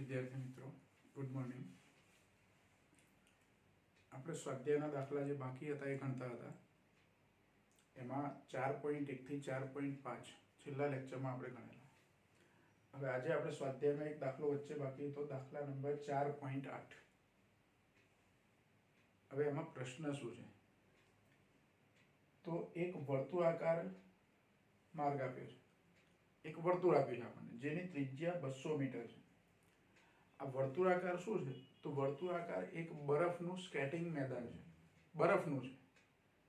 विद्यार्थी मित्रों, good morning. આપણે સ્વાધ્યાયના દાખલા જે બાકી હતા એ ગણતા હતા, એમાં 4.1 થી 4.5 છેલ્લા લેક્ચરમાં આપણે ગણેલા. હવે આજે આપણે સ્વાધ્યાયમાં એક દાખલો વચ્ચે બાકી હતો, દાખલા નંબર 4.8. હવે એમાં પ્રશ્ન શું છે? તો એક વર્તુળાકાર માર્ગ આપ્યો છે, એક વર્તુળ આપ્યું છે આપણને, જેની ત્રિજ્યા 200 મીટર છે. આ વર્તુળાકાર શું છે? તો વર્તુળાકાર એક બરફનું સ્કેટિંગ મેદાન છે, બરફનું છે,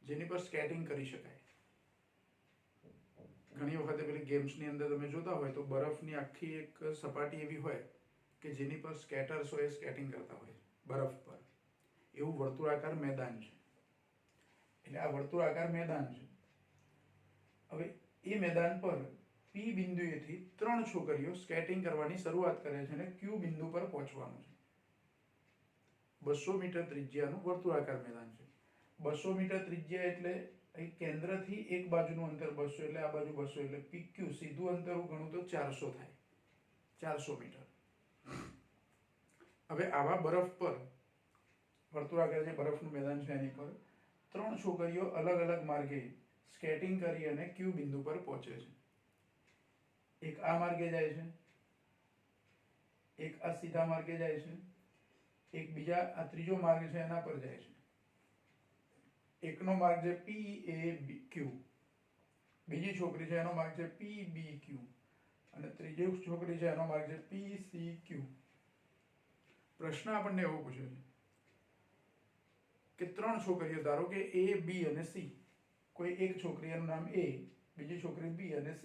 જેની પર સ્કેટિંગ કરી શકાય. ઘણી વખતે પેલી ગેમ્સની અંદર તમે જોતા હોય તો બરફની આખી એક સપાટી એવી હોય કે જેની પર સ્કેટર્સ હોય, સ્કેટિંગ કરતા હોય બરફ પર. એવું વર્તુળાકાર મેદાન છે. એટલે આ વર્તુળાકાર મેદાન છે. હવે એ મેદાન પર પી બિંદુએથી 3 છોકરીઓ સ્કેટિંગ કરવાની શરૂઆત કરે છે અને ક્યુ બિંદુ પર પહોંચવાનું છે. 200 મીટર ત્રિજ્યાનું વર્તુળાકાર મેદાન છે. 200 મીટર ત્રિજ્યા એટલે કેન્દ્રથી એક બાજુનું અંતર 200, એટલે આ બાજુ 200, એટલે PQ સીધું અંતર હું ગણું તો 400 થાય, 400 મીટર. હવે આવા બરફ પર, વર્તુળાકાર જે બરફનું મેદાન છે એની પર 3 છોકરીઓ અલગ અલગ માર્ગે સ્કેટિંગ કરી અને ક્યુ બિંદુ પર પહોંચે છે. એક આ માર્ગે જાય છે, એક આ સીધા માર્ગે જાય છે, એક બીજા આ ત્રીજો માર્ગ છે એના પર જાય છે. એકનો માર્ગ છે PAQ, બીજી છોકરી છે એનો માર્ગ છે PBQ, અને ત્રીજી છોકરી છે એનો માર્ગ છે PCQ. પ્રશ્ન આપણને એવો પૂછ્યો છે કે 3 છોકરીઓ, ધારો કે A, B અને C, કોઈ એક છોકરી એનું નામ A, બીજી છોકરી B અને C.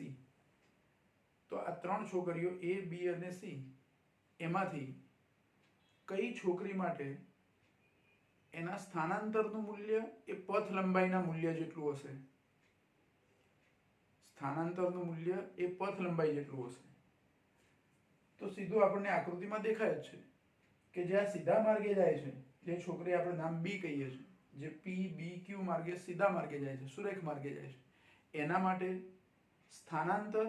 તો આ 3 છોકરીઓ A, B અને C એમાંથી કઈ છોકરી માટે એના સ્થાનાંતરનું મૂલ્ય એ પથ લંબાઈના મૂલ્ય જેટલું હશે? સ્થાનાંતરનું મૂલ્ય એ પથ લંબાઈ જેટલું હશે. તો સીધું આપણને આકૃતિમાં દેખાય જ છે કે જે આ સીધા માર્ગે જાય છે, જે છોકરી આપણે નામ B કહીએ છીએ, જે PBQ માર્ગે સીધા માર્ગે જાય છે, સુરેખ માર્ગે જાય છે, એના માટે સ્થાનાંતર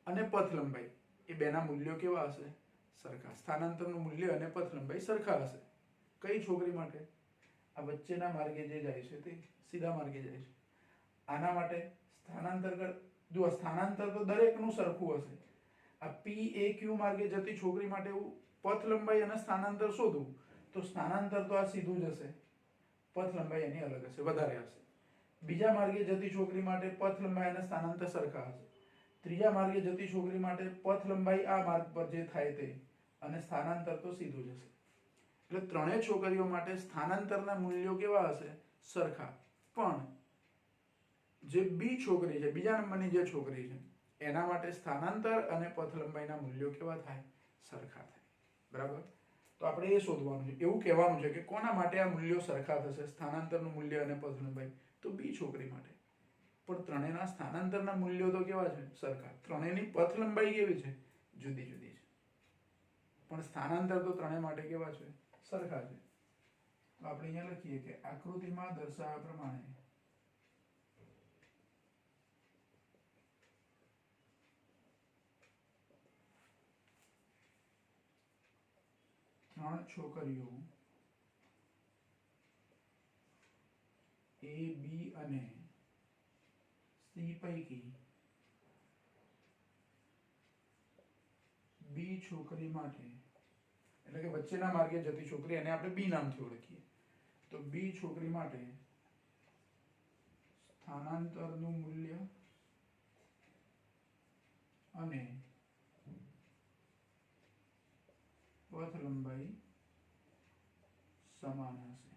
અને પથ લંબાઈ એ બેના મૂલ્યો કેવા હશે? સરખા. સ્થાનાંતરનું મૂલ્ય અને પથ લંબાઈ સરખા હશે. કઈ છોકરી માટે? આ વચ્ચેના માર્ગે જે જાય છે તે સીધા માર્ગે જાય છે. આના માટે સ્થાનાંતર જો સ્થાનાંતર તો દરેકનું સરખું હશે. આ PAQ માર્ગે જતી છોકરી માટે એવું પથ લંબાઈ અને સ્થાનાંતર શોધવું, તો સ્થાનાંતર તો આ સીધું જ હશે, પથ લંબાઈ એની અલગ હશે, વધારે હશે. બીજા માર્ગે જતી છોકરી માટે પથ લંબાઈ અને સ્થાનાંતર સરખા હશે. ત્રીજા માર્ગે જતી છોકરી માટે પથ લંબાઈ આ માર્ગ પર જે થાય તે, અને સ્થાનાંતર તો સીધું જ હશે. એટલે ત્રણેય છોકરીઓ માટે સ્થાનાંતરના મૂલ્યો કેવા હશે? સરખા. પણ જે B છોકરી છે, બીજા નંબરની જે છોકરી છે, એના માટે સ્થાનાંતર અને પથ લંબાઈના મૂલ્યો કેવા થાય? સરખા થાય. બરાબર? તો આપણે એ શોધવાનું છે. એવું કહેવાનું છે કે કોના માટે આ મૂલ્યો સરખા થશે, સ્થાનાંતરનું મૂલ્ય અને પથ લંબાઈ? તો B છોકરી માટે. પણ ત્રણેયના સ્થાનાંતરના મૂલ્યો તો કેવા છે? સરખા. ત્રણેયની પથ લંબાઈ કેવી છે? જુદી જુદી છે. પણ સ્થાનાંતર તો ત્રણેય માટે કેવા છે? સરખા છે. તો આપણે અહીંયા લખીએ કે આકૃતિમાં દર્શાવ્યા પ્રમાણે ત્રણ છોકરીઓ A, B અને C પૈકી B છોકરી માટે, એટલે કે વચ્ચેના માર્ગે જતી છોકરી, એને આપણે B નામથી ઓળખીએ, તો B છોકરી માટે સ્થાનાંતરનું મૂલ્ય અને પથ લંબાઈ સમાન હશે.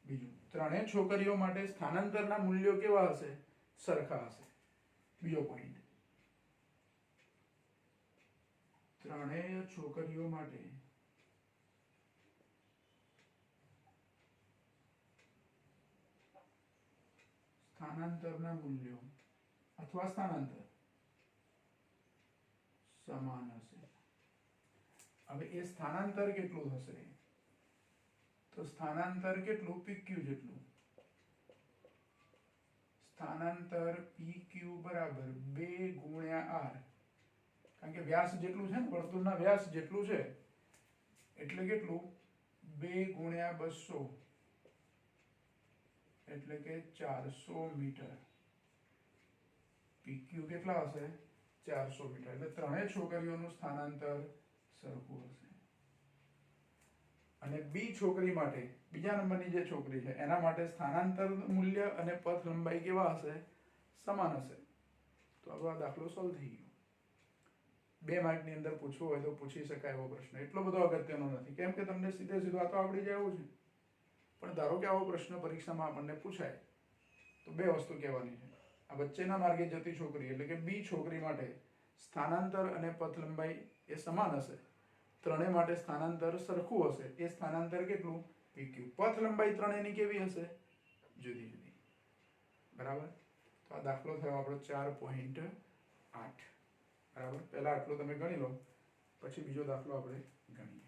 બીજું, ત્રણેય છોકરીઓ માટે સ્થાનાંતરના મૂલ્યો કેવા હશે? સરખા હશે. બીજો પોઈન્ટ, ત્રણેય છોકરીઓ માટે સ્થાનાંતરના મૂલ્યો અથવા સ્થાનાંતર સમાન હશે. હવે એ સ્થાનાંતર કેટલું થશે? તો સ્થાનાંતર કેટલું? PQ જેટલું. સ્થાનાંતર PQ બરાબર 2 ગુણ્યા R કારણ કે વ્યાસ જેટલું છે ને, વર્તુળના વ્યાસ જેટલું છે એટલે કેટલું 2 ગુણ્યા 200 એટલે કે 400 મીટર. PQ કેટલા હશે? 400 મીટર. એટલે ત્રણેય છોકરીઓનું સ્થાનાંતર સરખું હશે. અને બી છોકરી માટે, બીજા નંબરની જે છોકરી છે એના માટે સ્થાનાંતર મૂલ્ય અને પથ લંબાઈ કેવા હશે? સમાન હશે. તો આપણો આ દાખલો સોલ્વ થઈ ગયો. 2 માર્કની અંદર પૂછવું હોય તો પૂછી શકાય એવો પ્રશ્ન. એટલો બધો અગત્યનો નથી, કેમ કે તમને સીધે સીધું આ તો આવડી જાય એવું છે. પણ ધારો કે આવો પ્રશ્ન પરીક્ષામાં આપણને પૂછાય તો 2 વસ્તુ કહેવાની છે. આ વચ્ચેના માર્ગે જતી છોકરી એટલે કે બી છોકરી માટે સ્થાનાંતર અને પથ લંબાઈ એ સમાન હશે. ત્રણેય માટે સ્થાનાંતર સરખું હશે. એ સ્થાનાંતર કેટલું? PQ. પથ લંબાઈ ત્રણેયની કેવી હશે? જુદી જુદી. બરાબર. તો આ દાખલો થયો આપણો 4.8. બરાબર. પહેલા આટલો તમે ગણી લો, પછી બીજો દાખલો આપણે ગણીએ.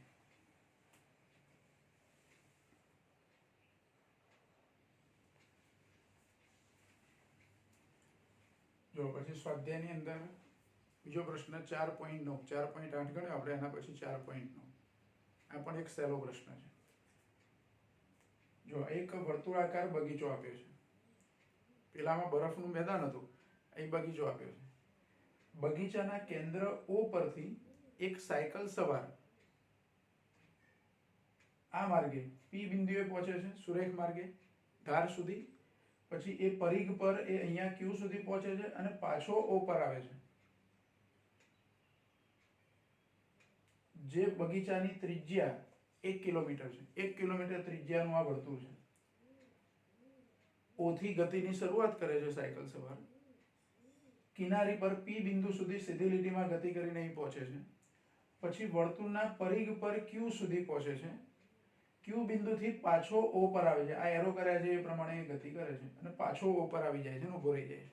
જો પછી સ્વાધ્યાયની અંદર બીજો પ્રશ્ન 4.9. 4.8 ગણ્યો આપણે, એના પછી 4.9. આ પણ એક સહેલો પ્રશ્ન છે. જો એક વર્તુળાકાર બગીચો આપ્યો છે. પેલામાં બરફનું મેદાન હતું, અહીં બગીચો આપ્યો છે. બગીચાના કેન્દ્ર O પરથી એક સાયકલ સવાર આ માર્ગે P બિંદુએ પહોંચે છે, સુરેખ માર્ગે ધાર સુધી. પછી એ પરિઘ પર એ અહીંયા Q સુધી પહોંચે છે અને પાછો O પર આવે છે. જે બગીચાની ત્રિજ્યા 1 કિલોમીટર છે. 1 કિલોમીટર ત્રિજ્યાનું આ વર્તુળ છે. O થી ગતિની શરૂઆત કરે છે સાયકલ સવાર. કિનારી પર P બિંદુ સુધી સીધી લીટીમાં ગતિ કરીને અહીં પહોંચે છે. પછી વર્તુળના પરિઘ પર Q સુધી પહોંચે છે. Q બિંદુથી પાછો O પર આવે છે. આ એરો કર્યા છે એ પ્રમાણે એ ગતિ કરે છે અને પાછો O પર આવી જાય છે અને ઊભો રહી જાય છે.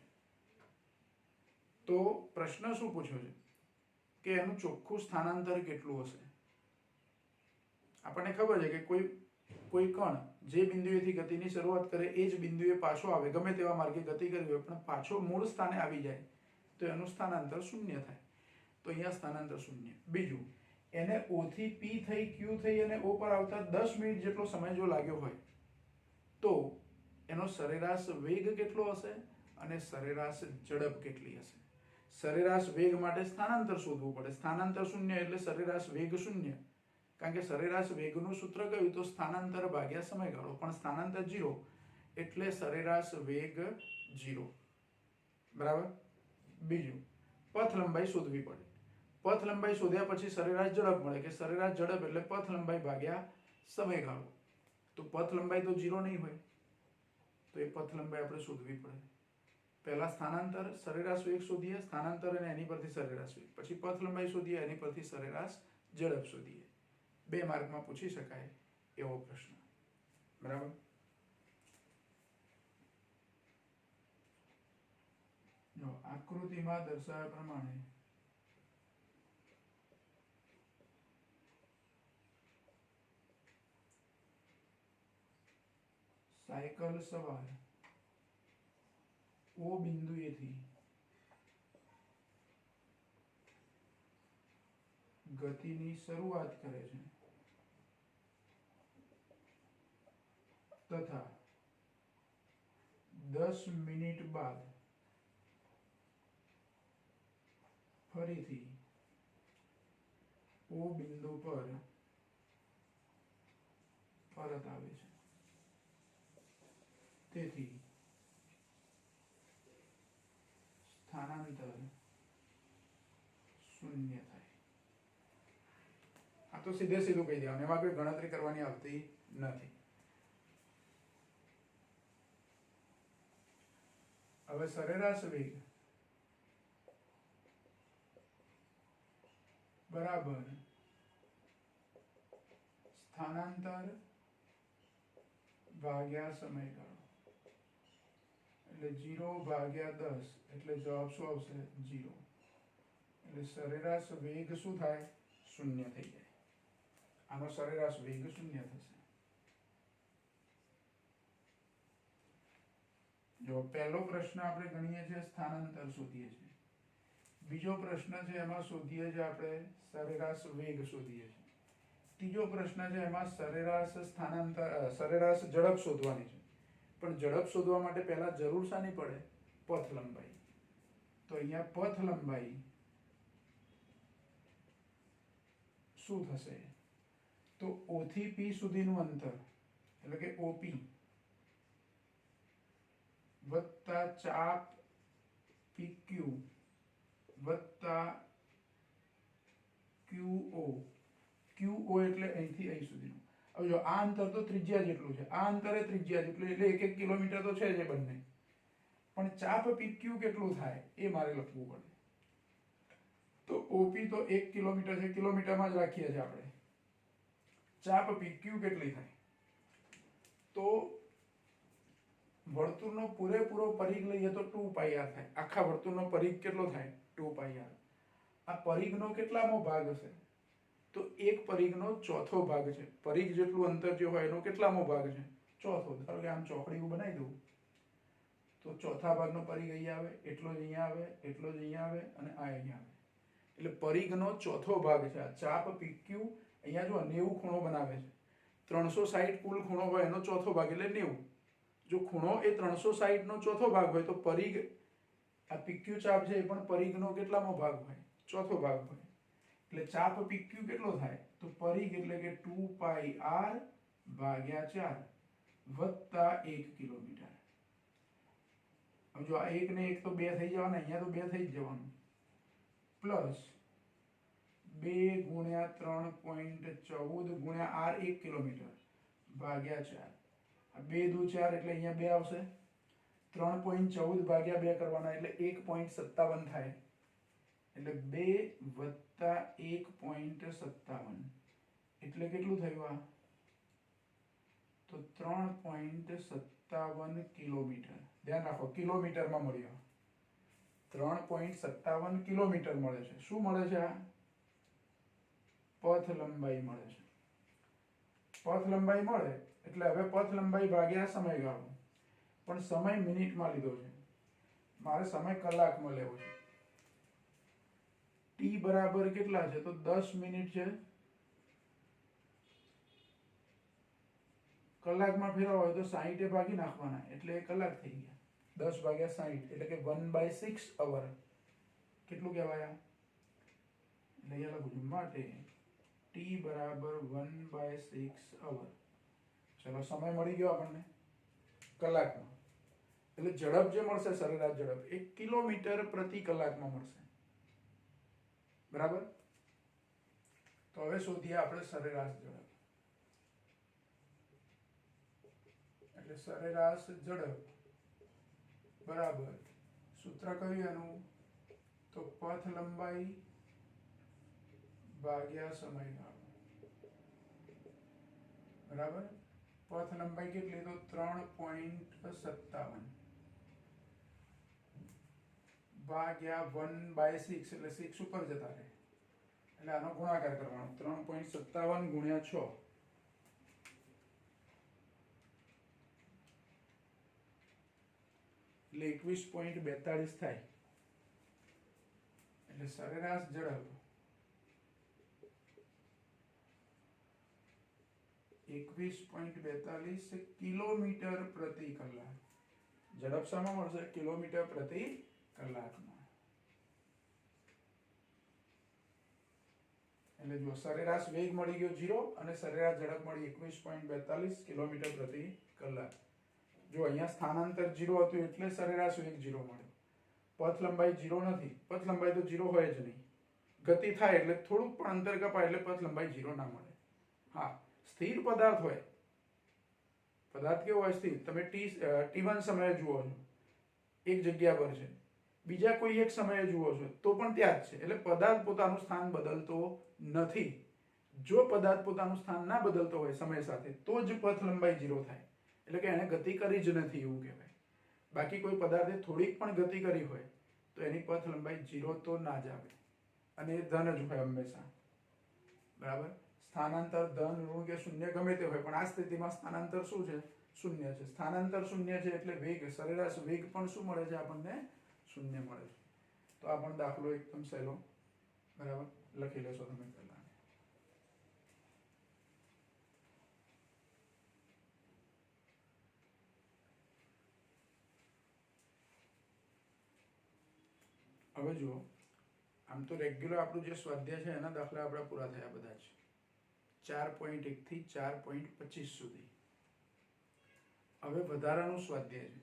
તો પ્રશ્ન શું પૂછ્યો છે કે એનું ચોખ્ખું સ્થાનાંતર કેટલું હશે? આપણને ખબર છે કે કોઈ કણ જે બિંદુએથી ગતિની શરૂઆત કરે એ જ બિંદુએ પાછો આવે, ગમે તેવા માર્ગે ગતિ કરી હોય પણ પાછો મૂળ સ્થાને આવી જાય તો એનું સ્થાનાંતર શૂન્ય થાય. તો અહીંયા સ્થાનાંતર શૂન્ય. બીજું, એને O થી P થઈ Q થઈ અને O પર આવતા 10 મિનિટ જેટલો સમય જો લાગ્યો હોય તો એનો સરેરાશ વેગ કેટલો હશે અને સરેરાશ ઝડપ કેટલી હશે? સરેરાશ વેગ માટે સ્થાનાંતર શોધવું પડે. સ્થાનાંતર શૂન્ય એટલે સરેરાશ વેગ શૂન્ય. કારણ કે સરેરાશ વેગનું સૂત્ર કયું? તો સ્થાનાંતર ભાગ્યા સમયગાળો. પણ સ્થાનાંતર 0 એટલે સરેરાશ વેગ 0. બરાબર. બીજું, પથ લંબાઈ શોધવી પડે. પથ લંબાઈ શોધ્યા પછી સરેરાશ ઝડપ મળે કે સરેરાશ ઝડપ એટલે પથ લંબાઈ ભાગ્યા સમયગાળો. તો પથ લંબાઈ તો 0 નહીં હોય, તો એ પથ લંબાઈ આપણે શોધવી પડે. પહેલા સ્થાનાંતર સરેરાશ વેગ શોધીએ, સ્થાનાંતર અને એની પરથી સરેરાશ વેગ. પછી પથ લંબાઈ શોધીએ, એની પરથી સરેરાશ ઝડપ શોધીએ. 2 માર્કમાં પૂછી શકાય એવો પ્રશ્ન. બરાબર. જો આકૃતિમાં દર્શાવ્યા પ્રમાણે સાયકલ સવાર O બિંદુએથી ગતિની શરૂઆત કરે છે તથા 10 મિનિટ બાદ ફરીથી O બિંદુ પર પરત આવે છે. તેથી સ્થાનાંતર શૂન્ય થાય. આ તો સીધે સીધું કહી દેવાનું, એમાં કોઈ ગણતરી કરવાની આવતી નથી. હવે સરેરાશ વેગ બરાબર સ્થાનાંતર ભાગ્યા સમયગાળો એટલે 0 ભાગ્યા 10 એટલે જવાબ શું આવશે? 0. એટલે સરેરાશ વેગ શું થાય? શૂન્ય થઈ જાય. આનો સરેરાશ વેગ શૂન્ય થશે. જો પહેલો પ્રશ્ન આપણે ગણીએ છીએ સ્થાનાંતર શોધીએ છીએ. બીજો પ્રશ્ન છે એમાં શોધીએ છીએ આપણે સરેરાશ વેગ શોધીએ છીએ. ત્રીજો પ્રશ્ન છે એમાં સરેરાશ સરેરાશ ઝડપ શોધવાની છે. પણ ઝડપ શોધવા માટે પહેલા જરૂર શાની પડે? પથ લંબાઈ. તો અહીંયા પથ લંબાઈ શું થશે? તો O થી P સુધીનું અંતર એટલે કે OP વત્તા ચાપ PQ વત્તા QO. QO એટલે અહીંથી અહીં સુધીનું. હવે જો આ અંતર તો ત્રિજ્યા જેટલું છે, આ અંતરે ત્રિજ્યા જેટલું એટલે 1 કિલોમીટર તો છે જ એ બંને. પણ ચાપ PQ કેટલું થાય એ મારે લખવું પડે. તો OP તો 1 કિલોમીટર છે, કિલોમીટરમાં જ રાખીએ છીએ આપણે. ચાપ PQ કેટલી થાય? તો વર્તુળનો પૂરેપૂરો પરિઘ લઈએ તો 2 પાઈ r થાય. આખા વર્તુળનો પરિઘ કેટલો થાય? 2 પાઈ r. આ પરિઘનો કેટલામો ભાગ હશે? તો એક પરિઘનો ચોથો ભાગ છે. પરિઘ જેટલું અંતર જે હોય એનો કેટલામો ભાગ છે? ચોથો. ધારો કે આમ ચોકડી હું બનાવી દઉં તો ચોથા ભાગનો પરિઘ અહીંયા આવે, એટલો જ અહીંયા આવે, એટલો જ અહીંયા આવે અને આ અહીંયા આવે. એટલે પરિઘનો ચોથો ભાગ છે આ ચાપ PQ. અહીંયા જો 90 ખૂણો બનાવે છે. 360 કુલ ખૂણો હોય એનો ચોથો ભાગ એટલે 90. જો ખૂણો એ 360 નો ચોથો ભાગ હોય તો પરિઘ આ PQ ચાપ છે એ પણ પરિઘનો કેટલામો ભાગ હોય? ચોથો ભાગ હોય. એટલે ચાપ PQ કેટલો થાય? તો પરિઘ એટલે કે 2 પાઈ r ભાગ્યા 4 વત્તા 1 કિલોમીટર. હવે જો આ 1 ને 1 તો 2 થઈ જવાના, અહીંયા તો 2 થઈ જ જવાનું. પ્લસ 2 ગુણ્યા 3.14 ગુણ્યા r 1 કિલોમીટર ભાગ્યા 4. આ 2 દુ 4 એટલે અહીંયા 2 આવશે. 3.14 ભાગ્યા 2 કરવાના એટલે 1.57 થાય. એટલે 2 વત્તા 1.57 એટલે કેટલું થયું આ? તો 3.57 કિલોમીટર. ધ્યાન રાખો કિલોમીટરમાં મળ્યો. 3.57 કિલોમીટર મળે છે. શું મળે છે આ? પથ લંબાઈ મળે છે. પથ લંબાઈ મળે એટલે હવે પથ લંબાઈ ભાગ્યા સમયગાળો. પણ સમય મિનિટમાં લીધો છે, મારે સમય કલાકમાં લેવો છે. t બરાબર કેટલા છે? તો 10 મિનિટ છે. કલાકમાં ફેરવવા હોય તો 60 એ ભાગી નાખવાના એટલે 1 કલાક થઈ ગયા. 10 ભાગ્યા 60 એટલે કે 1/6 અવર. કેટલું કહેવાય? એટલે અહીંયા લખું છું માટે t બરાબર 1/6 અવર. ચલો સમય મળી ગયો આપણને કલાકમાં. એટલે ઝડપ જે મળશે સરેરાશ ઝડપ 1 કિલોમીટર પ્રતિ કલાકમાં મળશે. બરાબર. તો હવે શોધીએ આપણે સરેરાશ ઝડપ. એટલે સરેરાશ ઝડપ બરાબર સૂત્ર કયું એનું? તો પથ લંબાઈ ભાગ્યા સમયગાળો. બરાબર. પથ લંબાઈ કેટલી? તો 3.57 ભાગ્યા 1/6 એટલે 6 ઉપર જતા રહે એટલે આનો ગુણાકાર કરવાનો. 3.57 ગુણ્યા 6 એટલે 21.42 થાય. એટલે સરેરાશ ઝડપ 21.42 કિલોમીટર પ્રતિ કલાક. ઝડપ શામાં મળશે? કિલોમીટર પ્રતિ કલાકમાં. એટલે જો સરેરાશ વેગ મળી ગયો 0 અને સરેરાશ ઝડપ મળી 21.42 કિલોમીટર પ્રતિ કલાક. જો અહીંયા સ્થાનાંતર 0 હતું એટલે સરેરાશ વેગ 0 મળ્યો. પથ લંબાઈ 0 નથી. પથ લંબાઈ તો 0 હોય જ નહીં. ગતિ થાય એટલે થોડુંક પણ અંતર કપાય એટલે પથ લંબાઈ 0 ના મળે. હા, સ્થિર પદાર્થ હોય. પદાર્થ કેવો હોય? સ્થિર. તમે t1 સમયે જુઓ છો એક જગ્યા પર છે, બીજા કોઈ એક સમયે જુઓ છો તો પણ ત્યાં જ છે. એટલે પદાર્થ પોતાનું સ્થાન બદલતો નથી. જો પદાર્થ પોતાનું સ્થાન ના બદલતો હોય સમય સાથે તો જ પથ લંબાઈ 0 થાય. એટલે કે એને ગતિ કરી જ નથી એવું કહેવાય. બાકી કોઈ પદાર્થે થોડીક પણ ગતિ કરી હોય તો એની પથ લંબાઈ 0 તો ના જ આવે અને એ ધન જ હોય હંમેશા. બરાબર. સ્થાનાંતર ધન, ઋણ કે શૂન્ય ગમે તે હોય પણ આ સ્થિતિમાં સ્થાનાંતર શું છે? શૂન્ય છે. સ્થાનાંતર શૂન્ય છે એટલે વેગ, સરેરાશ વેગ પણ શું મળે છે આપણને? શૂન્ય મળે છે. તો આ પણ દાખલો એકદમ સહેલો, બરાબર, લખી લેશો તમે પહેલા. હવે જુઓ, આમ તો રેગ્યુલર આપણું જે સ્વાધ્યાય છે એના દાખલા આપણા પૂરા થયા બધા જ, 4.1 થી 4.25 સુધી. હવે વધારાનું સ્વાધ્યાય છે,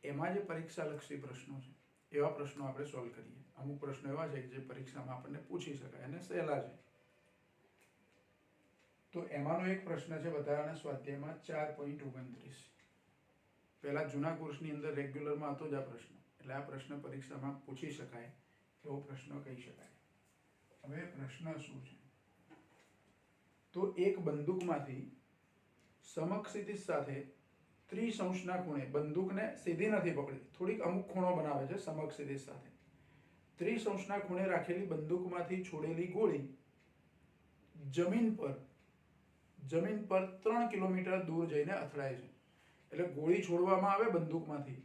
એમાં જે પરીક્ષાલક્ષી પ્રશ્નો છે એવા પ્રશ્નો આપણે સોલ્વ કરીએ. અમુક પ્રશ્નો એવા છે જે પરીક્ષામાં આપણને પૂછી શકાય અને સહેલા છે. તો એમાંનો એક પ્રશ્ન છે વધારાના સ્વાધ્યાયમાં 4.29. પહેલા જૂના કોર્સની અંદર રેગ્યુલરમાં હતો જ આ પ્રશ્ન, એટલે આ પ્રશ્ન પરીક્ષામાં પૂછી શકાય એવો પ્રશ્ન કહી શકાય. હવે પ્રશ્ન શું છે? તો એક બંદૂકમાંથી સમક્ષિતિજ સાથે 30 અંશના ખૂણે, બંદૂકને સીધી નથી પકડી, થોડીક અમુક ખૂણો બનાવે છે સમક્ષિતિજ સાથે, 30 અંશના ખૂણે રાખેલી બંદૂકમાંથી છોડેલી ગોળી જમીન પર 3 કિલોમીટર દૂર જઈને અથડાય છે. એટલે ગોળી છોડવામાં આવે બંદૂકમાંથી,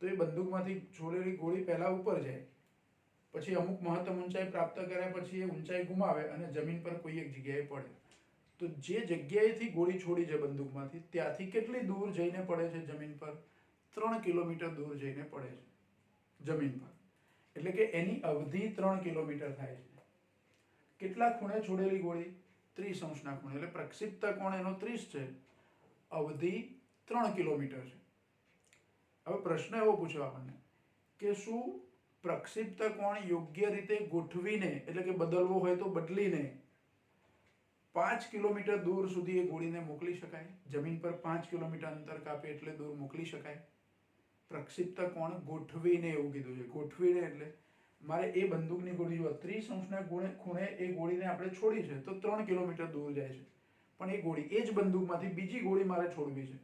તો એ બંદૂકમાંથી છોડેલી ગોળી પહેલા ઉપર જાય, પછી અમુક મહત્તમ ઊંચાઈ પ્રાપ્ત કર્યા પછી એ ઊંચાઈ ગુમાવે અને જમીન પર કોઈ એક જગ્યાએ પડે. તો જે જગ્યાએથી ગોળી છોડી છે બંદૂકમાંથી, ત્યાંથી કેટલી દૂર જઈને પડે છે જમીન પર? 3 કિલોમીટર દૂર જઈને પડે છે જમીન પર. એટલે કે એની અવધિ 3 કિલોમીટર થાય છે. કેટલા ખૂણે છોડેલી ગોળી? 30 અંશના ખૂણે. એટલે પ્રક્ષિપ્ત કોણ એનો 30 છે, અવધિ 3 કિલોમીટર છે. હવે પ્રશ્ન એવો પૂછ્યો આપણને કે શું પ્રક્ષિપ્ત કોણ યોગ્ય રીતે ગોઠવીને, એટલે કે બદલવો હોય તો બદલીને 5 કિલોમીટર દૂર સુધી એ ગોળીને મોકલી શકાય? જમીન પર 5 કિલોમીટર અંતર કાપે એટલે દૂર મોકલી શકાય? પ્રક્ષિપ્ત કોણ ગોઠવીને, એવું કીધું છે. ગોઠવીને એટલે મારે એ બંદૂકની ગોળી 30 અંશના ખૂણે એ ગોળીને આપણે છોડી છે તો 3 કિલોમીટર દૂર જાય છે, પણ એ ગોળી, એ જ બંદૂકમાંથી બીજી ગોળી મારે છોડવી છે,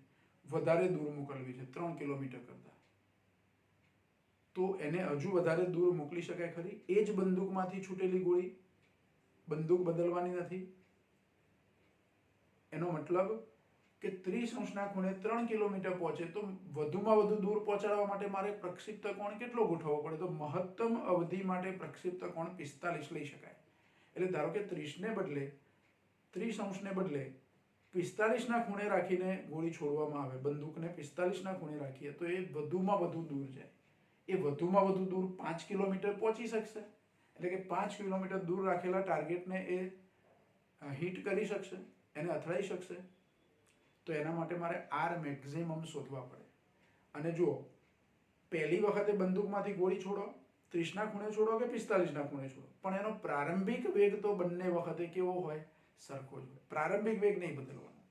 વધારે દૂર મોકલવી છે 3 કિલોમીટર કરતા, તો એને હજુ વધારે દૂર મોકલી શકાય ખરી? એ જ બંદૂકમાંથી છૂટેલી ગોળી, બંદૂક બદલવાની નથી. એનો મતલબ કે 30 અંશના ખૂણે 3 કિલોમીટર પહોંચે તો વધુમાં વધુ દૂર પહોંચાડવા માટે મારે પ્રક્ષિપ્ત કોણ કેટલો ગોઠવવો પડે? તો મહત્તમ અવધિ માટે પ્રક્ષિપ્ત કોણ 45 લઈ શકાય. એટલે ધારો કે 30 અંશને બદલે 45ના ખૂણે રાખીને ગોળી છોડવામાં આવે, બંદૂકને 45ના ખૂણે રાખીએ તો એ વધુમાં વધુ દૂર જાય. એ વધુમાં વધુ દૂર 5 કિલોમીટર પહોંચી શકશે, એટલે કે 5 કિલોમીટર દૂર રાખેલા ટાર્ગેટને એ હિટ કરી શકશે, એને અથડાઈ શકશે. તો એના માટે મારે આર મેક્સિમમ શોધવા પડે. અને જુઓ, પહેલી વખતે બંદૂકમાંથી ગોળી છોડો, 30ના ખૂણે છોડો કે 45ના ખૂણે છોડો, પણ એનો પ્રારંભિક વેગ તો બંને વખતે કેવો હોય? સરખો જ હોય. પ્રારંભિક વેગ નહીં બદલવાનો,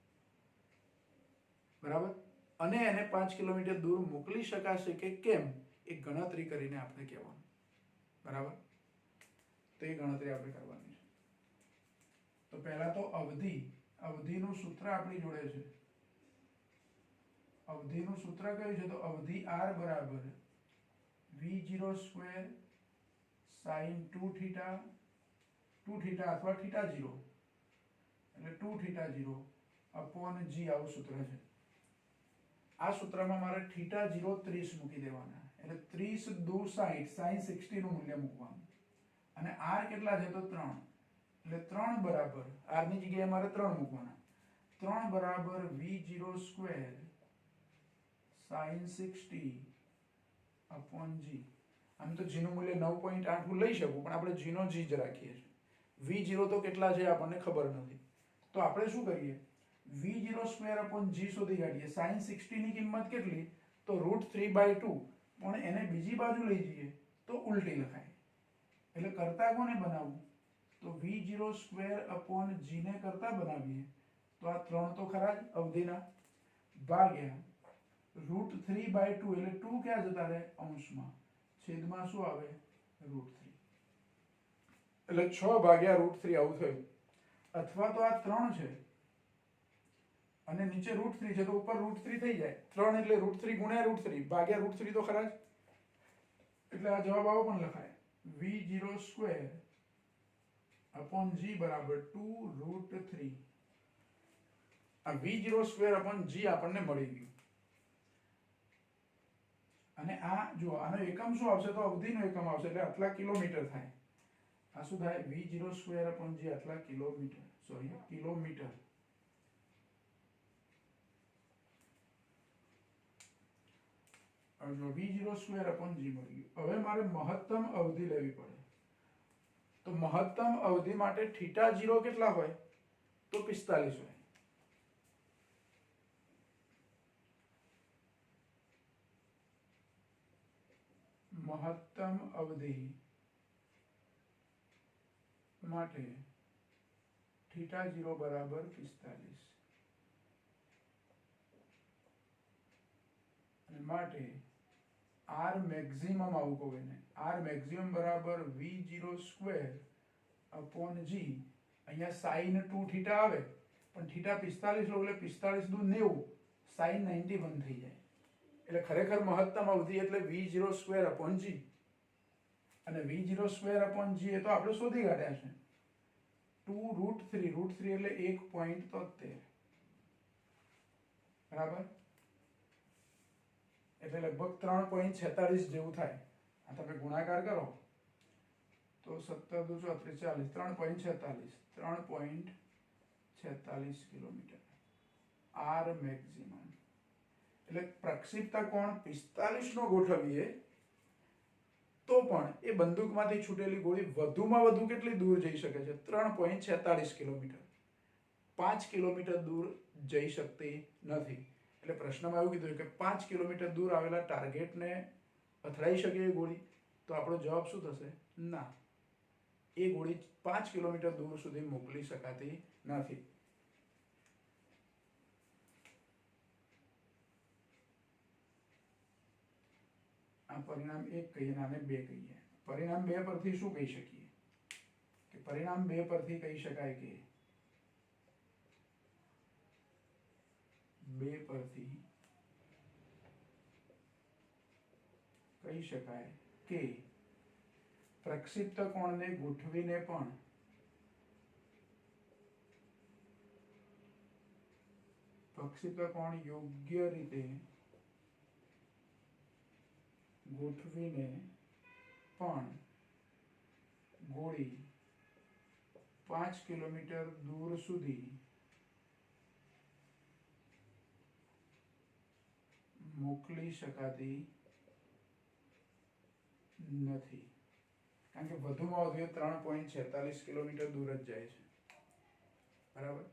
બરાબર. અને એને 5 કિલોમીટર દૂર મોકલી શકાશે કે કેમ એ ગણતરી કરીને આપણે કહેવાનું, બરાબર. તો એ ગણતરી આપણે કરવાની છે. તો પહેલા તો અવધિનું સૂત્ર આપણી જોડે છે. અવધિનું સૂત્ર કયું છે? તો અવધિ r બરાબર v0 સ્ક્વેર sin 2 થીટા અથવા થીટા 0, એટલે 2 થીટા 0 અપોન g, આવું સૂત્ર છે. આ સૂત્રમાં મારે થીટા 0 30 મૂકી દેવાના, એટલે 30 દૂર 60, sin 60 નું મૂલ્ય મૂકવાનું. અને r કેટલા છે? તો 3, એટલે 3 બરાબર, r ની જગ્યાએ મારે 3 મૂકવાના. 3 બરાબર v0 square sin 60 upon g. આમ તો g નું મૂલ્ય 9.8 હું લઈ શકું, પણ આપણે g નો g જ રાખીએ છીએ. v0 તો કેટલા છે આપણને ખબર નથી, તો આપણે શું કરીએ? v0 સ્ક્વેર અપોન g શોધી કાઢીએ. sin 60 ની કિંમત કેટલી? તો √3/2, પણ એને બીજી બાજુ લઈ જઈએ તો ઉલટી લખાય. એટલે કરતા કોને બનાવવું? તો v0 સ્ક્વેર અપોન g ને કરતા બનાવીએ તો આ 3 તો ખરા જ અવધિના, ભાગ્યા √3/2, એટલે 2 ક્યાં જતા રહે? અંશમાં, છેદમાં શું આવે? √3. એટલે 6 ભાગ્યા √3 આવું થયું. અથવા તો આ 3 છે અને નીચે √3 છે તો ઉપર √3 થઈ જાય. 3 એટલે √3 ગુણ્યા √3 ભાગ્યા √3 તો ખરા જ. એટલે આ જવાબ આવો પણ લખાય, v0 સ્ક્વેર અપોન g બરાબર 2√3. આ v0 સ્ક્વેર અપોન g આપણને મળી ગયું. અને આ જો આનો એકમ શું આવશે તો અવધિનો એકમ આવશે એટલે આટલા કિલોમીટર થાય. આ શું થાય v0 સ્ક્વેર અપોન g આટલા કિલોમીટર કિલોમીટર. હવે જો v0 સ્ક્વેર અપોન g મળી ગયું. હવે મારે મહત્તમ અવધિ લેવી પડે. તો મહત્તમ અવધિ માટે થીટા 0 કેટલા હોય તો 45 હોય. મહત્તમ અવધિ માટે થીટા 0 બરાબર 45 અને માટે આર મેક્સિમમ આવું કહું એને આર મેક્સિમમ બરાબર v0 સ્ક્વેર અપોન g. અહીંયા સાઈન 2 થીટા આવે પણ થીટા 45 લો એટલે 45 દુ 90 સાઈન 91 થઈ જાય. એટલે ખરેખર મહત્તમ અવધિ એટલે v0 સ્ક્વેર અપોન g અને v0 સ્ક્વેર અપોન g એ તો આપણે શોધી કાઢ્યા છે 2√3 √3 એટલે 1.73 બરાબર. એટલે લગભગ 3.46 જેવું થાય. આ તમે ગુણાકાર કરો તો 17 દુ 34 40 3.46 કિલોમીટર આર મેક્સિમમ. એટલે પ્રક્ષિપ્તા કોણ 45 નો ગોઠવીએ તો પણ એ બંદૂકમાંથી છૂટેલી ગોળી વધુમાં વધુ કેટલી દૂર જઈ શકે છે 3.46 કિલોમીટર. 5 કિલોમીટર દૂર જઈ શકતી નથી. એટલે પ્રશ્નમાં એવું કીધું કે 5 કિલોમીટર દૂર આવેલા ટાર્ગેટને અથડાઈ શકે એ ગોળી. તો આપણો જવાબ શું થશે ના, એ ગોળી 5 કિલોમીટર દૂર સુધી મોકલી શકાતી નથી. આ પરિણામ 1 કહીએ અને આને 2 કહીએ. પરિણામ 2 પરથી શું કહી શકીએ કે પરિણામ 2 પરથી કહી શકાય કે 2 પરથી કહી શકાય કે પ્રક્ષિપ્ત કોણને ગોઠવીને પણ પ્રક્ષિપ્ત કોણ યોગ્ય રીતે ગોઠવીને પણ ગોળી 5 કિલોમીટર દૂર સુધી મોકલી શકાતી નથી. કારણ કે વધુમાં વધુ 3.46 કિલોમીટર દૂર જ જાય છે બરાબર.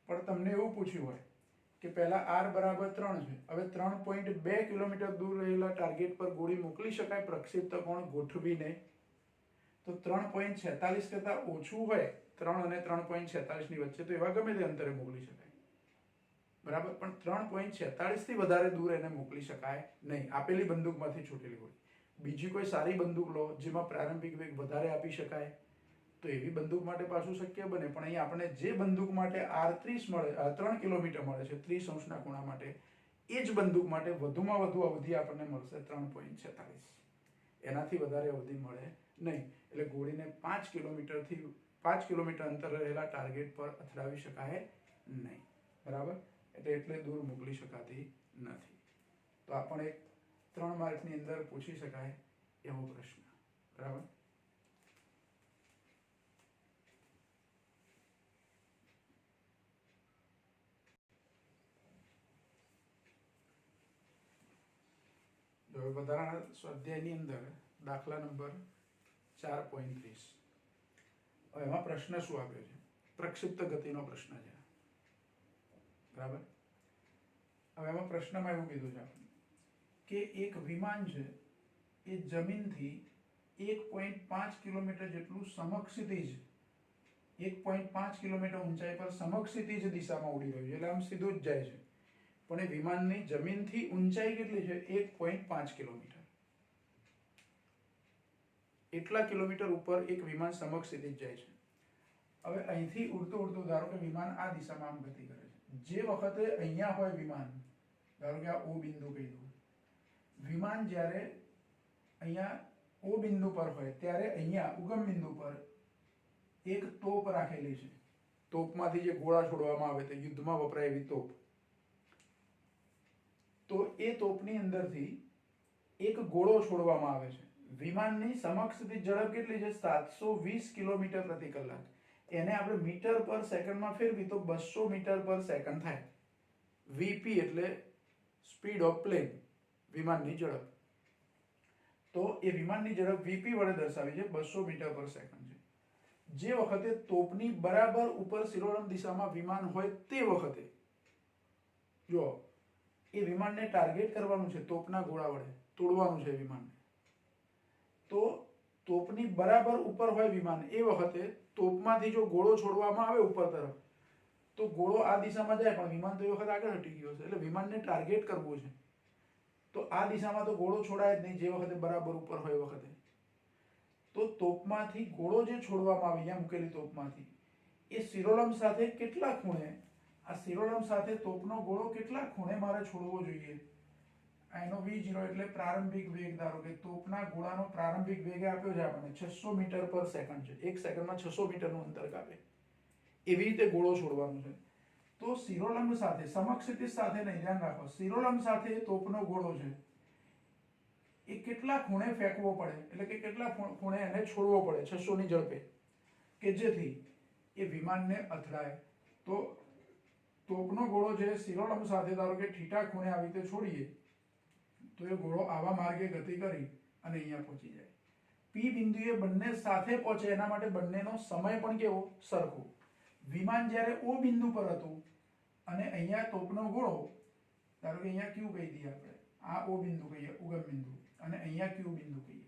પણ તમને એવું પૂછ્યું હોય કે પહેલા r બરાબર 3 છે, હવે 3.2 કિલોમીટર દૂર રહેલા ટાર્ગેટ પર ગોળી મોકલી શકાય પ્રક્ષિપ્ત કોણ ગોઠવીને. તો 3.46 કરતા ઓછું હોય 3 અને 3.46 ની વચ્ચે તો એવા ગમે તે અંતરે મોકલી શકાય બરાબર. પણ 3.46 થી વધારે દૂર એને મોકલી શકાય નહીં આપેલી બંદૂકમાંથી છૂટેલી ગોળી. બીજી કોઈ સારી બંદૂક લો જેમાં પ્રારંભિક વેગ વધારે આપી શકાય તો એવી બંદૂક માટે પાછું શક્ય બને. પણ અહીં આપણે જે બંદૂક માટે r30 મળે 3 કિલોમીટર મળે છે 30 અંશના ખૂણા માટે, એ જ બંદૂક માટે વધુમાં વધુ અવધિ આપણને મળશે 3.46. એનાથી વધારે અવધિ મળે નહીં. એટલે ગોળીને 5 કિલોમીટર અંતર રહેલા ટાર્ગેટ પર અથડાવી શકાય નહીં બરાબર. એટલે દૂર મોકલી શકાતી નથી. તો આ પણ એક 3 માર્કની અંદર પૂછી શકાય એવો પ્રશ્ન બરાબર. હવે વધારાના સ્વાધ્યાયની અંદર દાખલા નંબર 4.30. હવે એમાં પ્રશ્ન શું આપ્યો છે પ્રક્ષિપ્ત ગતિનો પ્રશ્ન છે બરાબર. હવે એમાં પ્રશ્નમાં એવું કીધું છે આપણે કે એક વિમાન છે એ જમીનથી 1.5 કિલોમીટર જેટલું સમક્ષિતિજ 1.5 કિલોમીટર ઊંચાઈ પર સમક્ષિતિજ દિશામાં ઉડી રહ્યું છે. એટલે આમ સીધું જ જાય છે. પણ એ વિમાનની જમીનથી ઊંચાઈ કેટલી છે 1.5 કિલોમીટર. એટલા કિલોમીટર ઉપર એક વિમાન સમક્ષિતિજ જાય છે. હવે અહીંથી ઉડતું ઉડતું ધારો કે વિમાન આ દિશામાં આમ ગતિ કરે છે. જે વખતે અહીંયા હોય વિમાન, ધારો કે આ O બિંદુ કહી દઉં, વિમાન જ્યારે અહીંયા O બિંદુ પર હોય ત્યારે અહીંયા ઉગમ બિંદુ પર એક તોપ રાખેલી છે. તોપમાંથી જે ગોળા છોડવામાં આવે તે યુદ્ધમાં વપરાય એવી તોપ. તો એ તોપની અંદરથી એક ગોળો છોડવામાં આવે છે. વિમાનની સમક્ષથી ઝડપ કેટલી છે? 720 કિલોમીટર પ્રતિ કલાક. એને આપણે મીટર પર સેકન્ડમાં ફેરવી તો 200 મીટર પર સેકન્ડ થાય. વીપી એટલે સ્પીડ ઓફ પ્લેન, વિમાનની ઝડપ. તો એ વિમાનની ઝડપ વીપી વડે દર્શાવી છે, 200 મીટર પર સેકન્ડ છે. જે વખતે તોપની બરાબર ઉપર શિરોડમ દિશામાં વિમાન હોય તે વખતે જો એ વિમાનને ટાર્ગેટ કરવાનું છે, તોપના ગોળા વડે તોડવાનું છે વિમાનને. તો તોપની બરાબર ઉપર હોય વિમાન, એ વખતે તોપમાંથી જો ગોળો છોડવામાં આવે ઉપર તરફ તો ગોળો આ દિશામાં જાય, પણ વિમાન તો એ વખત આગળ હટી ગયો છે, એટલે વિમાનને ટાર્ગેટ કરવું છે. તો આ દિશામાં તો ગોળો છોડાય જ નહીં, જે વખતે બરાબર ઉપર હોય એ વખતે. તો તોપમાંથી ગોળો જે છોડવામાં આવે, અહીંયા મૂકેલી તોપમાંથી, એ શિરોલમ સાથે કેટલા ખૂણે, આ શિરોલમ સાથે તોપનો ગોળો કેટલા ખૂણે મારે છોડવો જોઈએ? એનો v0 એટલે પ્રારંભિક વેગ. ધારો કે તોપના ગોળાનો પ્રારંભિક વેગ આપ્યો છે આપણને 600 મીટર પર સેકન્ડ છે, એક સેકન્ડમાં 600 મીટરનું અંતર કાપે, એવી રીતે ગોળો છોડવાનો છે. તો શિરોલંબ સાથે, સમક્ષિતિજ સાથે નહીં, ધ્યાન રાખો, શિરોલંબ સાથે તોપનો ગોળો છે એ કેટલા ખૂણે ફેંકવો પડે, એટલે કે કેટલા ખૂણે એને છોડવો પડે 600 ની ઝડપે, કે જેથી એ વિમાનને અથડાય. તો તોપનો ગોળો છે શિરોલંબ સાથે ધારો કે થીટા ખૂણે આવી રીતે છોડીએ તો એ ગોળો આવા માર્ગે ગતિ કરી અને અહીંયા પહોંચી જાય. પી બિંદુએ બંને સાથે પહોંચે એના માટે બંનેનો સમય પણ કેવો? સરખો. વિમાન જ્યારે ઓ બિંદુ પર હતું અને અહીંયા તોપનો ગોળો, ધારો કે અહીંયા ક્યુ કહી દઈએ આપણે, આ ઓ બિંદુ કહીએ, ઉગમ બિંદુ, અને અહીંયા ક્યુ બિંદુ કહીએ.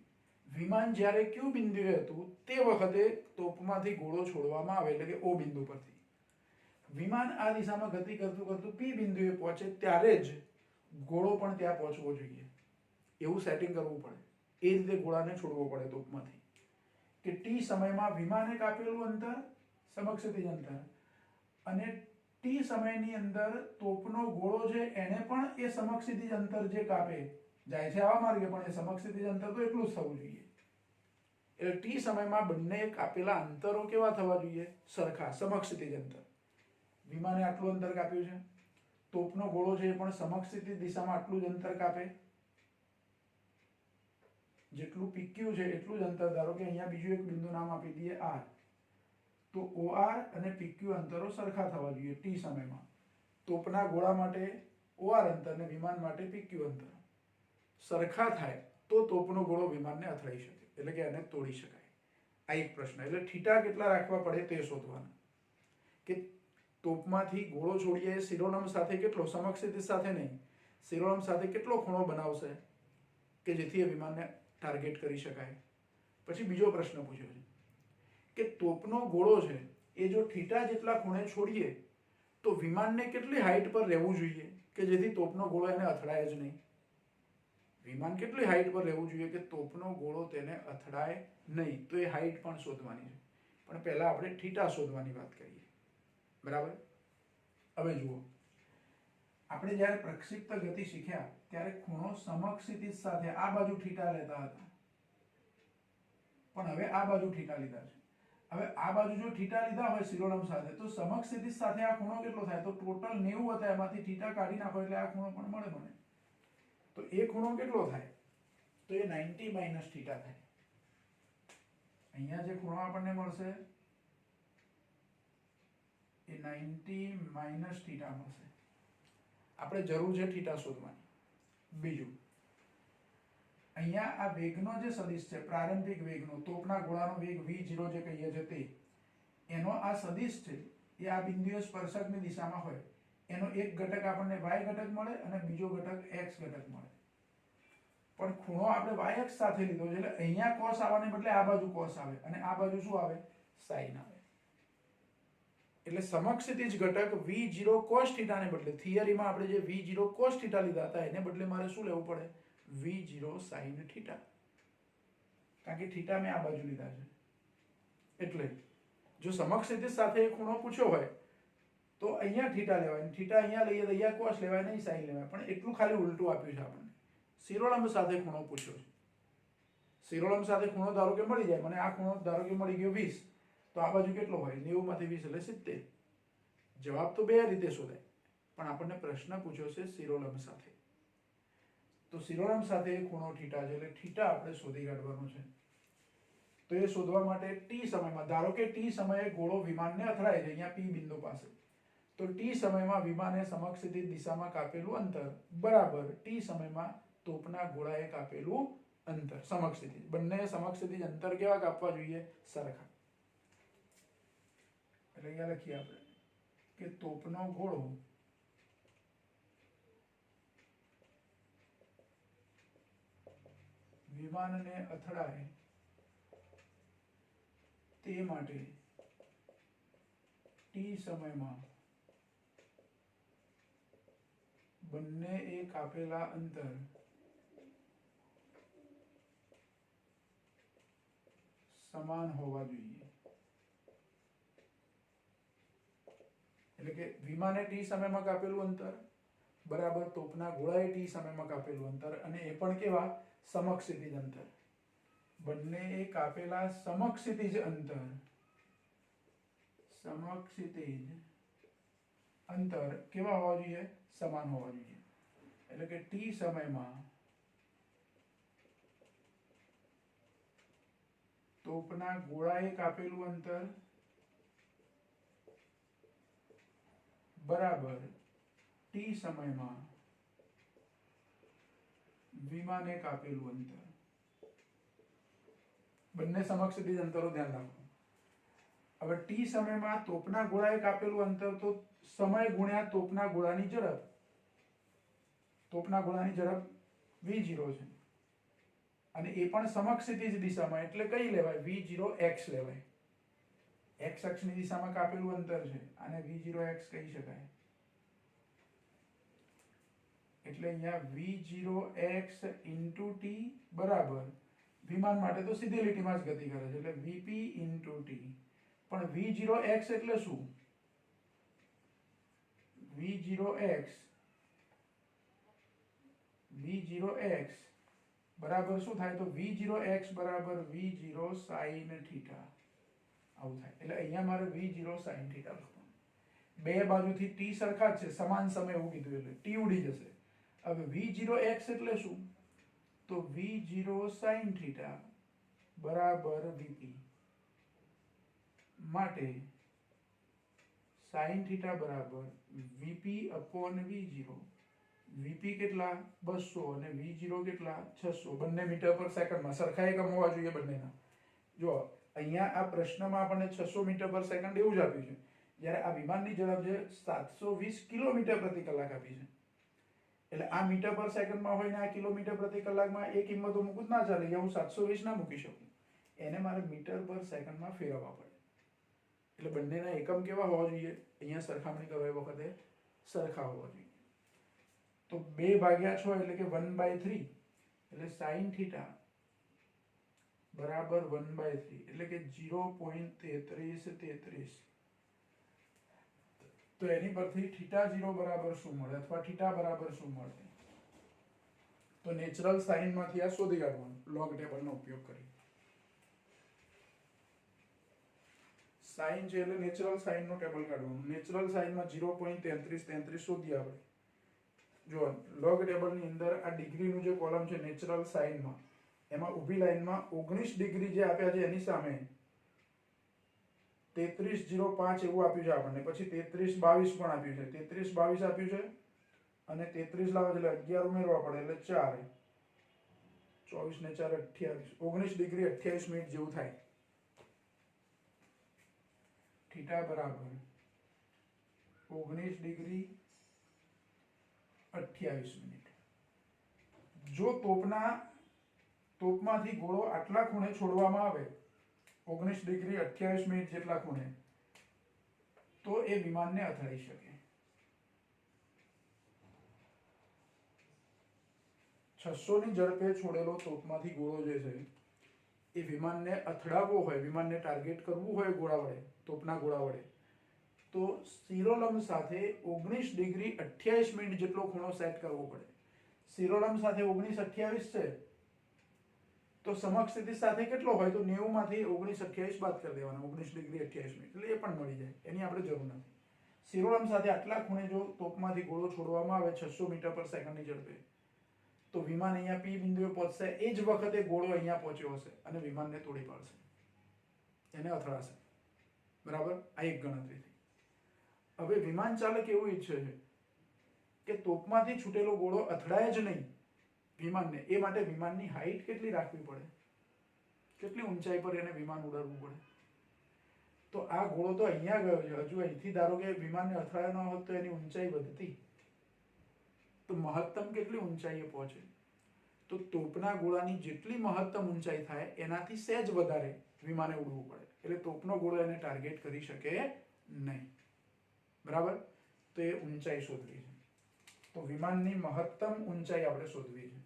વિમાન જ્યારે ક્યુ બિંદુએ હતું તે વખતે તોપમાંથી ગોળો છોડવામાં આવે, એટલે કે ઓ બિંદુ પરથી. વિમાન આ દિશામાં ગતિ કરતું કરતું પી બિંદુએ પહોંચે ત્યારે જ ગોળો પણ ત્યાં પહોંચવો જોઈએ, એવું સેટિંગ કરવું પડે. એ રીતે ગોળાને છોડવો પડે તોપમાંથી. કે ટી સમયમાં વિમાને કાપેલું અંતર, સમક્ષિતિજ અંતર, અને ટી સમયની અંદર તોપનો ગોળો છે એને પણ એ સમક્ષિતિજ અંતર જે કાપે જાય છે આવા માર્ગે, પણ એ સમક્ષિતિજ અંતર તો એટલું જ થવું જોઈએ. એટલે ટી સમયમાં બંને કાપેલા અંતરો કેવા થવા જોઈએ? સરખા, સમક્ષિતિજ અંતર. વિમાને આટલું અંતર કાપ્યું છે, તોપનો ગોળો છે એ પણ સમક્ષિતિજ દિશામાં આટલું જ અંતર કાપે, જેટલું પીક્યુ છે એટલું જ અંતર. ધારો કે અહીંયા બીજું એક બિંદુ નામ આપી દઈએ આર, તો OR અને PQ અંતરો સરખા થવા જોઈએ ટી સમયમાં. તોપના ગોળા માટે OR અંતર અને વિમાન માટે PQ અંતર સરખા થાય તો તોપનો ગોળો વિમાનને અથડાઈ શકે, એટલે કે એને તોડી શકાય. આ એક પ્રશ્ન. એટલે થીટા કેટલા રાખવા પડે તે શોધવાના. કે તોપમાંથી ગોળો છોડીએ શિરોલંબ સાથે કેટલો, સમક્ષિતિજ સાથે નહીં, શિરોલંબ સાથે કેટલો ખૂણો બનાવશે કે જેથી એ વિમાનને ટાર્ગેટ કરી શકાય. પછી બીજો પ્રશ્ન પૂછ્યો છે કે તોપનો ગોળો છે એ જો થીટા જેટલા ખૂણે છોડીએ તો વિમાનને કેટલી હાઈટ પર રહેવું જોઈએ કે જેથી તોપનો ગોળો એને અથડાય જ નહીં? વિમાન કેટલી હાઈટ પર રહેવું જોઈએ કે તોપનો ગોળો તેને અથડાય નહીં? તો એ હાઈટ પણ શોધવાની છે, પણ પહેલા આપણે થીટા શોધવાની વાત કરીએ. બરાબર. હવે જુઓ, આપણે જ્યારે પ્રક્ષિપ્ત ગતિ શીખ્યા ત્યારે ખૂણો સમક્ષિતિજ સાથે આ બાજુ થીટા લેતા હતા, પણ હવે આ બાજુ થીટા લીધા છે. હવે આ બાજુ જો થીટા લીધા હોય શિરોલંબ સાથે તો સમક્ષિતિજ સાથે આ ખૂણો કેટલો થાય? તો ટોટલ 90 હતા, એમાંથી થીટા કાઢી નાખો એટલે આ ખૂણો પણ મળે મને. તો એ ખૂણો કેટલો થાય? તો એ 90 માઇનસ થીટા થાય. અહીંયા જે ખૂણો આપણને મળશે એ 90 માઇનસ થીટા મળશે. આપણે જરૂર છે થીટા શોધવાની. બીજું, અહીંયા આ વેગનો જે સદિશ છે, પ્રારંભિક વેગનો, તોપના ગોળાનો વેગ v0 જે કહીએ છીએ તે, એનો આ સદિશ છે એ આ બિંદુએ સ્પર્શકની દિશામાં હોય, એનો એક ઘટક આપણને y ઘટક મળે અને બીજો ઘટક x ઘટક મળે. પણ ખૂણો આપણે y અક્ષ સાથે લીધો છે એટલે અહીંયા cos આવવાને બદલે આ બાજુ cos આવે અને આ બાજુ શું આવે? sin આવે. એટલે સમક્ષિતિજ ઘટક v0 cos θ ને બદલે થિયરીમાં આપણે જે v0 cos θ લીધા હતા એને બદલે મારે શું લેવું પડે? v0 sin θ. કારણ કે θ મેં આ બાજુ લીધા છે. એટલે જો સમક્ષિતિજ સાથે ખૂણો પૂછ્યો હોય તો અહીંયા θ લેવાય, θ અહીંયા લઈએ તો અહીંયા cos લેવાય નહીં, sin લેવાય. પણ એટલું ખાલી ઉલટું આપ્યું છે આપણને. શિરોલંબ સાથે ખૂણો પૂછ્યો છે. શિરોલંબ સાથે ખૂણો ધારો કે મળી જાય, મને આ ખૂણો ધારો કે મળી ગયો 20, તો આ બાજુ કેટલો હોય? 90 માંથી 20 એટલે 70. જવાબ તો બે રીતે શોધાય, પણ આપણને પ્રશ્ન પૂછ્યો છે શિરોલંબ સાથે. તો શિરોનામ સાથે ખૂણો થીટા છે એટલે થીટા આપણે શોધી કાઢવાનો છે. તો એ શોધવા માટે ટી સમયમાં, ધારો કે ટી સમયે ગોળો વિમાનને અથડાય છે અહીંયા પી બિંદુ પાસે, તો ટી સમયમાં વિમાને સમક્ષિતિજ દિશામાં કાપેલું અંતર બરાબર ટી સમયમાં તોપના ગોળાએ કાપેલું અંતર સમક્ષિતિજ. બંને સમક્ષિતિજ અંતર કેવા કાપવા જોઈએ? સરખા. એટલે અહીંયા લખીએ આપણે કે તોપનો ગોળો વિમાનને અથડાય તે માટે ટી સમયમાં બંને એ કાપેલા અંતર સમાન હોવા જોઈએ. એટલે કે વિમાને ટી સમયમાં કાપેલું અંતર બરાબર તોપના ગોળાએ ટી સમયમાં કાપેલું અંતર, અને એ પણ કેવા? સમક્ષિતિજ અંતર. બંને એ કાપેલા સમક્ષિતિજ અંતર કેવા હોવા જોઈએ? સમાન હોવા જોઈએ. એટલે કે ટી સમયમાં તોપના ગોળાએ કાપેલું અંતર બરાબર ટી સમયમાં વિમાને કાપેલું અંતર. બંને સમક્ષિતિજ અંતરો ધ્યાન રાખો. હવે ટી સમયમાં તોપના ગોળાએ કાપેલું અંતર તો સમય ગુણ્યા તોપના ગોળાની ઝડપ. તોપના ગોળાની ઝડપ v0 છે અને એ પણ સમક્ષિતિજ દિશામાં, એટલે કઈ લેવાય? v0x લેવાય. x અક્ષની દિશામાં કાપેલું અંતર છે, આને v0x કહી શકાય. એટલે અહીંયા v0x into t બરાબર વિમાન માટે તો સીધી લીટીમાં જ ગતિ કરે છે એટલે vp into t. પણ v0x એટલે શું? v0x બરાબર શું થાય? તો v0x બરાબર v0 sin થીટા. આવું થાય. એટલે અહીંયા મારે v0 sin થીટા લખવાનું. બે બાજુથી t સરખા જ છે, સમાન સમય એવું કીધું એટલે t ઉડી જશે. હવે v0x એટલે શું? તો v0 sin થીટા બરાબર vp. માટે sin થીટા બરાબર vp upon v0. vp કેટલા? 200 અને v0 કેટલા? 600. બંને મીટર પર સેકન્ડમાં સરખા એકમ હોવા જોઈએ બંનેના. જો અહીંયા આ પ્રશ્નમાં આપણને 600 મીટર પર સેકન્ડ એવું જ આપ્યું છે, જ્યારે આ વિમાનની ઝડપ છે 720 કિલોમીટર પ્રતિ કલાક આપી છે. એટલે આ મીટર પર સેકન્ડમાં હોય ને આ કિલોમીટર પ્રતિ કલાકમાં એ કિંમતો મૂકું જ ના ચાલે. અહીંયા હું 720 ના મૂકી શકું, એને મારે મીટર પર સેકન્ડમાં ફેરવવા પડે. એટલે બંનેના એકમ કેવા હોવા જોઈએ? અહીંયા સરખામણી કરો એ વખતે સરખા હોવા જોઈએ. તો 2/6 એટલે કે 1/3 એટલે sin થીટા બરાબર 1/3 એટલે કે 0.3333. તો એની પરથી થીટા 0 બરાબર શું મળે અથવા થીટા બરાબર શું મળે? તો નેચરલ સાઇન માંથી આ શોધી કાઢવાનું લોગ ટેબલનો ઉપયોગ કરી. સાઇન છે એટલે નેચરલ સાઇન નો ટેબલ કાઢવાનું. નેચરલ સાઇનમાં 0.3333 શોધીએ આપણે. જો લોગ ટેબલની અંદર આ ડિગ્રીનું જે કોલમ છે નેચરલ સાઇનમાં, એમાં ઊભી લાઈનમાં 19 ડિગ્રી જે આપ્યા છે એની સામે 33.05 એવું આપ્યું છે આપણને. પછી 33.22 પણ આપ્યું છે. 33.22 આપ્યું છે અને 33 લાવો એટલે 11 ઉમેરવા પડે એટલે 4. 24 ને 4 28. 19 ડિગ્રી 28 મિનિટ જેવું થાય. થીટા બરાબર 19 ડિગ્રી 28 મિનિટ. જો તોપમાંથી ગોળો આટલા ખૂણે છોડવામાં આવે 19 ડિગ્રી 28 મિનિટ જેટલા ખૂણે, તો એ વિમાનને અથડાઈ શકે. 600 ની ઝડપે છોડેલો તોપમાંથી ગોળો જે છે એ વિમાનને અથડાવવો હોય, વિમાનને ટાર્ગેટ કરવું હોય ગોળા વડે, તોપના ગોળા વડે, તો શિરોલંબ સાથે 19 ડિગ્રી 28 મિનિટ જેટલો ખૂણો સેટ કરવો પડે. શિરોલંબ સાથે 19 28 છે તો સમક્ષિતિજ સાથે કેટલો હોય? તો 90 માંથી 19 28 બાદ કરી દેવાના. 19 ડિગ્રી 28 મિનિટ એટલે એ પણ મળી જાય, એની આપણે જરૂર નથી. શિરોલંબ સાથે આટલા ખૂણે જો તોપમાંથી ગોળો છોડવામાં આવે 600 મીટર પર સેકન્ડની ઝડપે, તો વિમાન અહીંયા પી બિંદુએ પહોંચશે, એ જ વખતે ગોળો અહીંયા પહોંચ્યો હશે અને વિમાનને તોડી પાડશે, એને અથડાશે. બરાબર, આ એક ગણતરી થઈ. હવે વિમાન ચાલક એવું ઈચ્છે છે કે તોપમાંથી છૂટેલો ગોળો અથડાય જ નહીં વિમાનને, એ માટે વિમાનની હાઈટ કેટલી રાખવી પડે, કેટલી ઊંચાઈ પર એને વિમાન ઉડાડવું પડે. તો આ ગોળો તો અહીંયા ગયો છે, હજુ અહીંથી ધારો કે વિમાનને અથડાયો ન હોત તો એની ઊંચાઈ વધતી, તો મહત્તમ કેટલી ઊંચાઈએ પહોંચે, તો તોપના ગોળાની જેટલી મહત્તમ ઊંચાઈ થાય એનાથી સહેજ વધારે વિમાને ઉડવું પડે, એટલે તોપનો ગોળો એને ટાર્ગેટ કરી શકે નહીં. બરાબર, તો એ ઊંચાઈ શોધવી છે. તો વિમાનની મહત્તમ ઊંચાઈ આપણે શોધવી છે.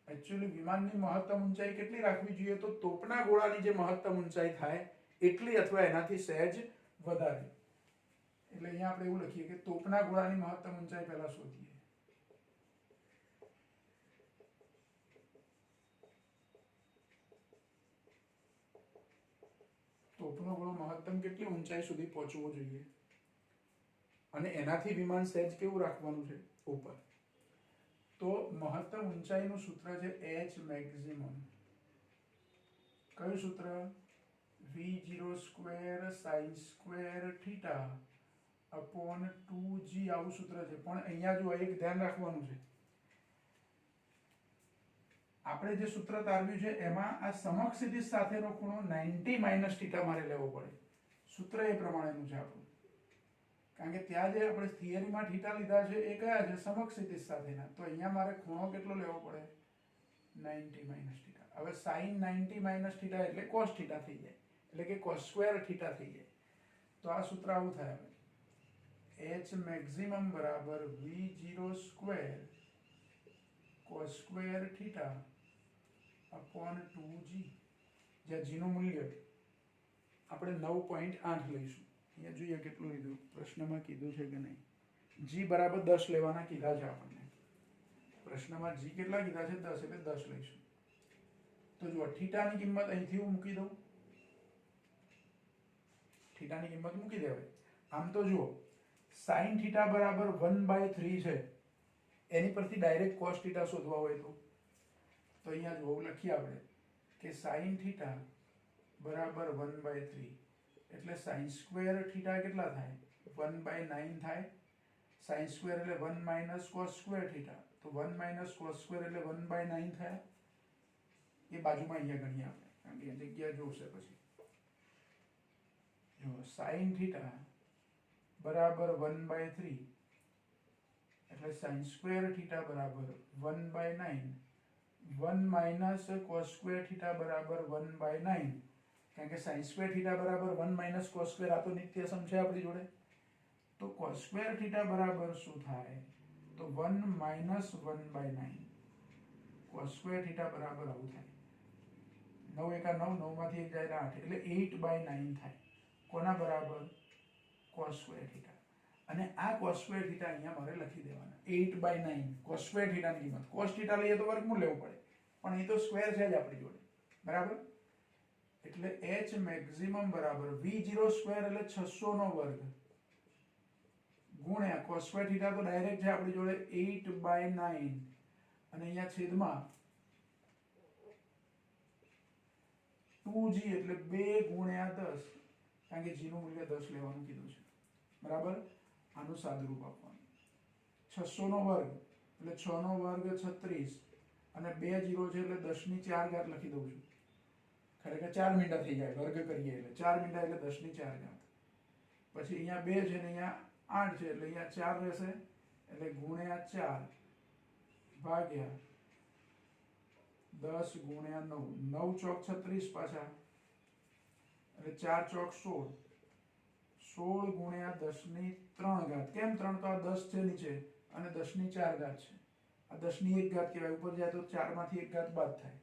એકચ્યુઅલી વિમાનની મહત્તમ ઊંચાઈ કેટલી રાખવી જોઈએ, તો તોપના ગોળાની જે મહત્તમ ઊંચાઈ થાય એટલી અથવા એનાથી સહેજ વધારે. એટલે અહીંયા આપણે એવું લખીએ કે તોપના ગોળાની મહત્તમ ઊંચાઈ પહેલા શોધીએ. તોપનો ગોળો મહત્તમ કેટલી ઊંચાઈ સુધી પહોંચવો જોઈએ અને એનાથી વિમાન સહેજ કેવું રાખવાનું છે, ઉપર. તો મહત્તમ ઊંચાઈનું સૂત્ર છે h મેક્સિમમ. કયું સૂત્ર? v0 square sin square theta upon 2g, આવું સૂત્ર છે. પણ અહીંયા જો એક ધ્યાન રાખવાનું છે, આપણે જે સૂત્ર તારવ્યું છે એમાં આ સમક્ષિતિજ સાથેનો ખૂણો 90 માઇનસ થીટા મારે લેવો પડે. સૂત્ર એ પ્રમાણેનું છે આપણું, કારણ કે ત્યાં જે આપણે થિયરીમાં થીટા લીધા છે એ કયા છે? સમક્ષિતિજ સાથેના. તો અહીંયા મારે ખૂણો કેટલો લેવો પડે? 90 માઇનસ થીટા. હવે sin 90 માઇનસ થીટા એટલે cos થીટા થઈ જાય, એટલે કે cos સ્ક્વેર થીટા થઈ જાય. તો આ સૂત્ર આવું થાય, હવે h મેક્સિમમ બરાબર v0 square cos square theta upon 2g, જ્યાં g નું મૂલ્ય આપણે 9.8 લઈશું. અહીંયા જોઈએ કેટલું લીધું, પ્રશ્નમાં કીધું છે કે નહીં. g બરાબર 10 લેવાના કીધા છે આપણને, પ્રશ્નમાં g કેટલા કીધા છે? 10, એટલે 10 લઈશું. તો જો થીટાની કિંમત અહીંથી હું મૂકી દઉં, થીટાની કિંમત મૂકી દેવાય. આમ તો જુઓ sin થીટા બરાબર 1/3 છે, એની પરથી ડાયરેક્ટ cos થીટા શોધવા હોય તો અહીંયા જો લખીએ આપણે કે sin થીટા બરાબર 1/3, એટલે sin સ્ક્વેર થીટા કેટલા થાય? 1/9 થાય. sin સ્ક્વેર એટલે 1 માઇનસ cos સ્ક્વેર થીટા, તો 1 માઇનસ cos સ્ક્વેર એટલે 1/9 થાય. એ બાજુમાં અહીંયા ગણીએ આપણે, કારણ કે જગ્યા જોશે પછી. જો sin થીટા બરાબર 1/3, એટલે sin સ્ક્વેર થીટા બરાબર 1/9, 1 માઇનસ cos સ્ક્વેર થીટા બરાબર 1/9, કારણ કે sin સ્ક્વેર થીટા બરાબર 1 માઇનસ cos સ્ક્વેર, આ તો નિત્યસમ છે આપણી જોડે. તો cos સ્ક્વેર થીટા બરાબર શું થાય? તો 1 માઇનસ 1/9 cos સ્ક્વેર થીટા બરાબર આવું થાય. 9 એકા 9, 9 માંથી 1 જાય 8, એટલે 8/9 થાય. કોના બરાબર? cos square theta. અને આ cos સ્ક્વેર થીટા અહીંયા મારે લખી દેવાના, 8/9 cos સ્ક્વેર થીટાની કિંમત. cos થીટા લઈએ તો વર્ગમૂળ લેવું પડે, પણ એ તો સ્ક્વેર છે જ આપણી જોડે. બરાબર, એટલે h મેક્સિમમ બરાબર v0 સ્ક્વેર એટલે 600 નો વર્ગ ગુણ્યા cos સ્ક્વેર થીટા તો ડાયરેક્ટ છે આપણી જોડે 8/9, અને અહીંયા છેદમાં 2g એટલે 2 ગુણ્યા 10, કારણ કે g નું મૂલ્ય 10 લેવાનું કીધું છે. બરાબર, આનું સાદુરૂપ આપવાનું. 600 નો વર્ગ એટલે 6 નો વર્ગ 36, અને 2 0 છે એટલે 10 ની 4 ઘાત લખી દઉં છું. ખરેખર 4 મીંડા થઈ જાય, વર્ગ કરીએ એટલે 4 મીંડા એટલે 10 ની 4 ઘાત. પછી અહીંયા 2 છે ને અહીંયા 8 છે, એટલે અહીંયા 4 રહેશે, એટલે ગુણ્યા 4 ભાગ્યા 10 ગુણ્યા 9, 9 ચોક 36 પાછા, એટલે 4 ચોક 16, 16 ગુણ્યા 10 ની 3 ઘાત. કેમ 3? તો આ 10 છે નીચે અને 10 ની 4 ઘાત છે, આ 10 ની 1 ઘાત કહેવાય. ઉપર જાય તો 4 માંથી 1 ઘાત બાદ થાય.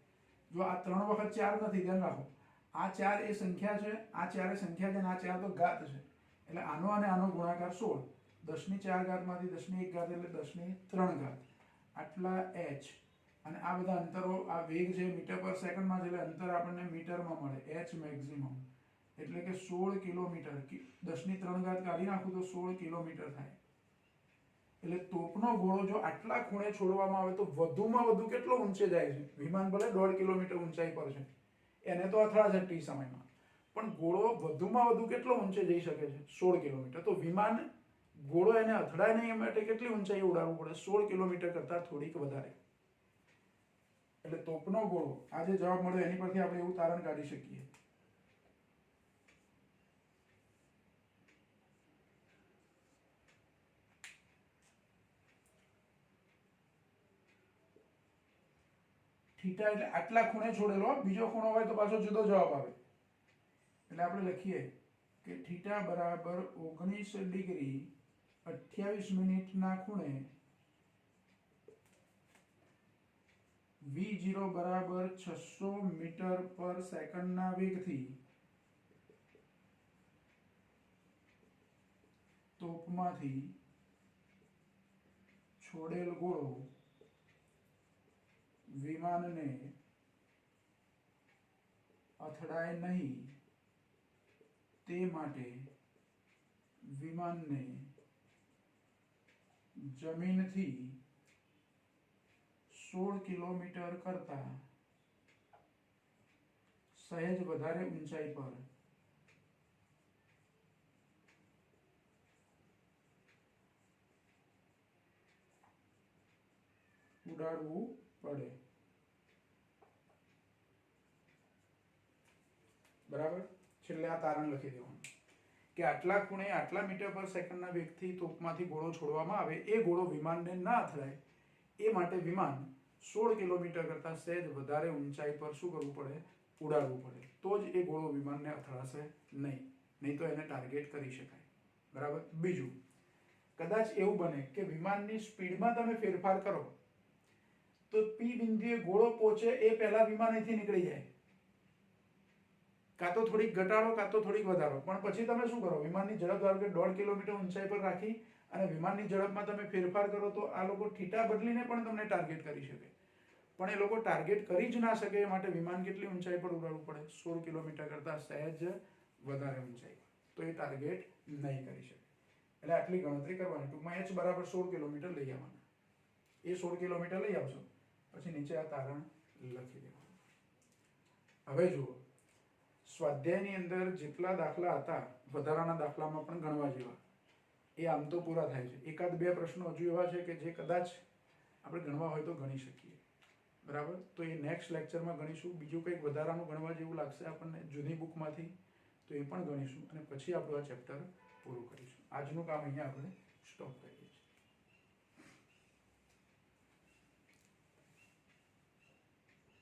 જો આ 3 વખત 4 નથી, ધ્યાન રાખો, આ 4 એ સંખ્યા છે, આ 4 એ સંખ્યા છે, અને આ 4 તો ઘાત છે, એટલે આનો અને આનો ગુણાકાર 16. 10 ની 4 ઘાત માંથી 10 ની 1 ઘાત એટલે 10 ની 3 ઘાત. આટલા h અને આ બધા અંતરો, આ વેગ છે મીટર પર સેકન્ડમાં છે એટલે અંતર આપણને મીટરમાં મળે, h મેક્સિમમ એટલે કે 16 કિલોમીટર. 10⁻³ કાઢી નાખું તો 16 કિલોમીટર થાય. એટલે તોપનો ગોળો જો આટલા ખૂણે છોડવામાં આવે તો વધુમાં વધુ કેટલો ઊંચે જાય છે? વિમાન ભલે 1.5 કિલોમીટર ઊંચાઈ પર છે, એને તો અથડાશે ટી સમયમાં, પણ ગોળો વધુમાં વધુ કેટલો ઊંચે જઈ શકે છે? 16 કિલોમીટર. તો વિમાન ગોળો એને અથડાય નહીં એ માટે કેટલી ઊંચાઈ ઉડાડવું પડે? 16 કિલોમીટર કરતાં થોડીક વધારે. એટલે તોપનો ગોળો, આ જે જવાબ મળ્યો એની પરથી આપણે એવું તારણ કાઢી શકીએ થીટા એટલે આટલા ખૂણે છોડેલો, બીજો ખૂણો હોય તો પાછો જુદો જવાબ આવે. એટલે આપણે લખીએ કે થીટા બરાબર 19 ડિગ્રી 28 મિનિટના ખૂણે v0 બરાબર 600 મીટર પર સેકન્ડના વેગથી તોપમાંથી છોડેલ ગોળો વિમાનને અથડાય નહીં તે માટે વિમાનને જમીનથી 16 કિલોમીટર કરતા સહેજ વધારે ઊંચાઈ પર ઉડાડવું પડે. બરાબર. છેલ્લે આ તારણ લખી દેવાનું કે આટલા ખૂણે આટલા મીટર પર સેકન્ડના વેગથી તોપમાંથી ગોળો છોડવામાં આવે, એ ગોળો વિમાનને ના અથડાય એ માટે વિમાન 16 કિલોમીટર કરતાં સહેજ વધારે ઊંચાઈ પર શું કરવું પડે? ઉડાડવું પડે. તો જ એ ગોળો વિમાનને અથડાશે નહીં તો એને ટાર્ગેટ કરી શકાય. બરાબર. બીજું, કદાચ એવું બને કે વિમાનની સ્પીડમાં તમે ફેરફાર કરો તો પી બિંદુએ ગોળો પહોંચે એ પહેલા વિમાન અહીંથી નીકળી જાય, કાં તો થોડીક ઘટાડો કાં તો થોડીક વધારો, પણ પછી તમે શું કરો? વિમાનની ઝડપ ધારો કે 1.5 કિલોમીટર ઊંચાઈ પર રાખી અને વિમાનની ઝડપમાં તમે ફેરફાર કરો તો આ લોકો થીટા બદલીને પણ તમને ટાર્ગેટ કરી શકે, પણ એ લોકો ટાર્ગેટ કરી જ ના શકે એ માટે વિમાન કેટલી ઊંચાઈ પર ઉડાડવું પડે? 16 કિલોમીટર કરતાં સહેજ વધારે ઊંચાઈ. તો એ ટાર્ગેટ નહીં કરી શકે. એટલે આટલી ગણતરી કરવાની. ટૂંકમાં h બરાબર 16 કિલોમીટર લઈ આવવાના. એ 16 કિલોમીટર લઈ આવશો પછી નીચે આ તારણ લખી દેવાનું. હવે જુઓ, સ્વાધ્યાયની અંદર જેટલા દાખલા હતા વધારાના દાખલામાં પણ ગણવા જેવા, એ આમ તો પૂરા થાય છે. એકાદ બે પ્રશ્નો હજુ એવા છે કે જે કદાચ આપણે ગણવા હોય તો ગણી શકીએ. બરાબર. તો એ નેક્સ્ટ લેક્ચરમાં ગણીશું. બીજું કંઈક વધારાનું ગણવા જેવું લાગશે આપણને જૂની બુકમાંથી તો એ પણ ગણીશું અને પછી આપણું આ ચેપ્ટર પૂરું કરીશું. આજનું કામ અહીંયા આપણે સ્ટોપ કરીએ.